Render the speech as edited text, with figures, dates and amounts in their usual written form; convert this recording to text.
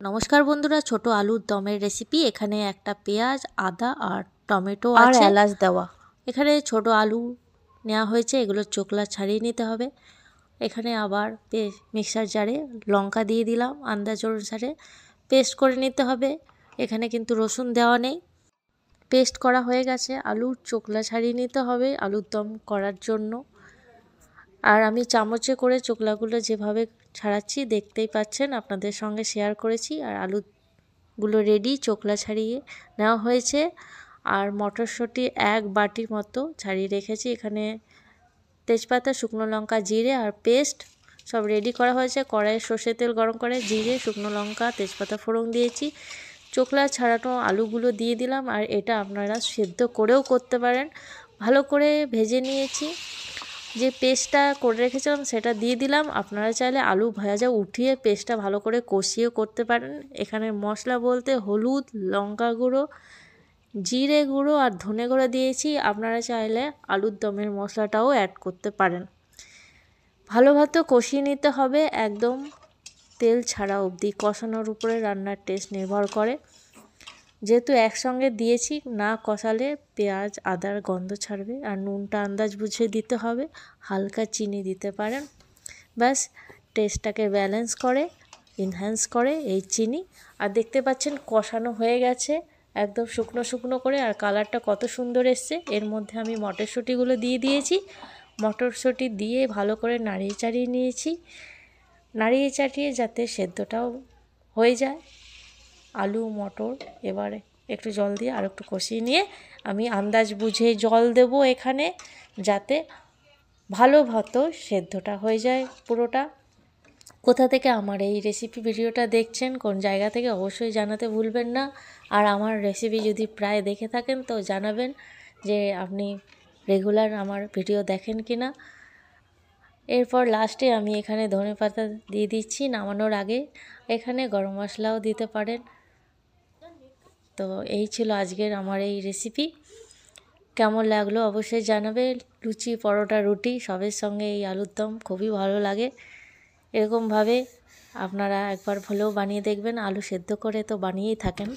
নমস্কার বন্ধুরা, ছোট আলুর দমের রেসিপি। এখানে একটা পেঁয়াজ, আদা আর টমেটো আর আছে, এলাচ দেওয়া। এখানে ছোট আলু নেওয়া হয়েছে, এগুলোর চোকলা ছাড়িয়ে নিতে হবে। এখানে আবার মিক্সার জারে লঙ্কা দিয়ে দিলাম, আন্দাজ অনুসারে পেস্ট করে নিতে হবে। এখানে কিন্তু রসুন দেওয়া নেই। পেস্ট করা হয়ে গেছে, আলুর চোকলা ছাড়িয়ে নিতে হবে আলুর দম করার জন্য। আর আমি চামচে করে চোকলাগুলো যেভাবে ছাড়াচ্ছি দেখতেই পাচ্ছেন, আপনাদের সঙ্গে শেয়ার করেছি। আর আলুগুলো রেডি, চোকলা ছাড়িয়ে নেওয়া হয়েছে। আর মটরশুঁটি এক বাটি মতো ছাড়িয়ে রেখেছি। এখানে তেজপাতা, শুকনো লঙ্কা, জিরে আর পেস্ট সব রেডি করা হয়েছে। কড়াইয়ে সর্ষের তেল গরম করে জিরে, শুকনো লঙ্কা, তেজপাতা ফোড়ন দিয়েছি। চোকলা ছাড়ানো আলুগুলো দিয়ে দিলাম। আর এটা আপনারা সেদ্ধ করেও করতে পারেন। ভালো করে ভেজে নিয়েছি, যে পেস্টটা করে রেখেছিলাম সেটা দিয়ে দিলাম। আপনারা চাইলে আলু ভাজা উঠিয়ে পেস্টটা ভালো করে কষিয়ে করতে পারেন। এখানে মশলা বলতে হলুদ, লঙ্কা গুঁড়ো, জিরে গুঁড়ো আর ধনে গুঁড়ো দিয়েছি। আপনারা চাইলে আলুর দমের মশলাটাও অ্যাড করতে পারেন। ভালোভাবে কষিয়ে নিতে হবে, একদম তেল ছাড়া অবধি। কষানোর উপরে রান্নার টেস্ট নির্ভর করে। যেহেতু একসঙ্গে দিয়েছি, না কষালে পেঁয়াজ আদার গন্ধ ছাড়বে। আর নুনটা আন্দাজ বুঝে দিতে হবে, হালকা চিনি দিতে পারেন। ব্যাস, টেস্টটাকে ব্যালেন্স করে, এনহ্যান্স করে এই চিনি। আর দেখতে পাচ্ছেন কষানো হয়ে গেছে একদম শুকনো শুকনো করে। আর কালারটা কত সুন্দর এসছে। এর মধ্যে আমি মটরশুঁটিগুলো দিয়ে দিয়েছি। মটরশুঁটি দিয়ে ভালো করে নাড়িয়ে চাড়িয়ে নিয়েছি, নাড়িয়ে চাড়িয়ে যাতে সেদ্ধটাও হয়ে যায় আলু মটর। এবারে একটু জল দিয়ে আর একটু কষিয়ে নিয়ে আমি আন্দাজ বুঝে জল দেব এখানে, যাতে ভালো মতো সেদ্ধটা হয়ে যায় পুরোটা। কোথা থেকে আমার এই রেসিপি ভিডিওটা দেখছেন, কোন জায়গা থেকে, অবশ্যই জানাতে ভুলবেন না। আর আমার রেসিপি যদি প্রায় দেখে থাকেন তো জানাবেন যে আপনি রেগুলার আমার ভিডিও দেখেন কি না। এরপর লাস্টে আমি এখানে ধনেপাতা দিয়ে দিচ্ছি নামানোর আগে। এখানে গরম মশলাও দিতে পারেন। তো এই ছিল আজকের আমার এই রেসিপি। কেমন লাগলো অবশ্যই জানাবে। লুচি, পরোটা, রুটি সবের সঙ্গে এই আলুর দম খুবই ভালো লাগে। এরকমভাবে আপনারা একবার হলেও বানিয়ে দেখবেন। আলু সেদ্ধ করে তো বানিয়েই থাকেন।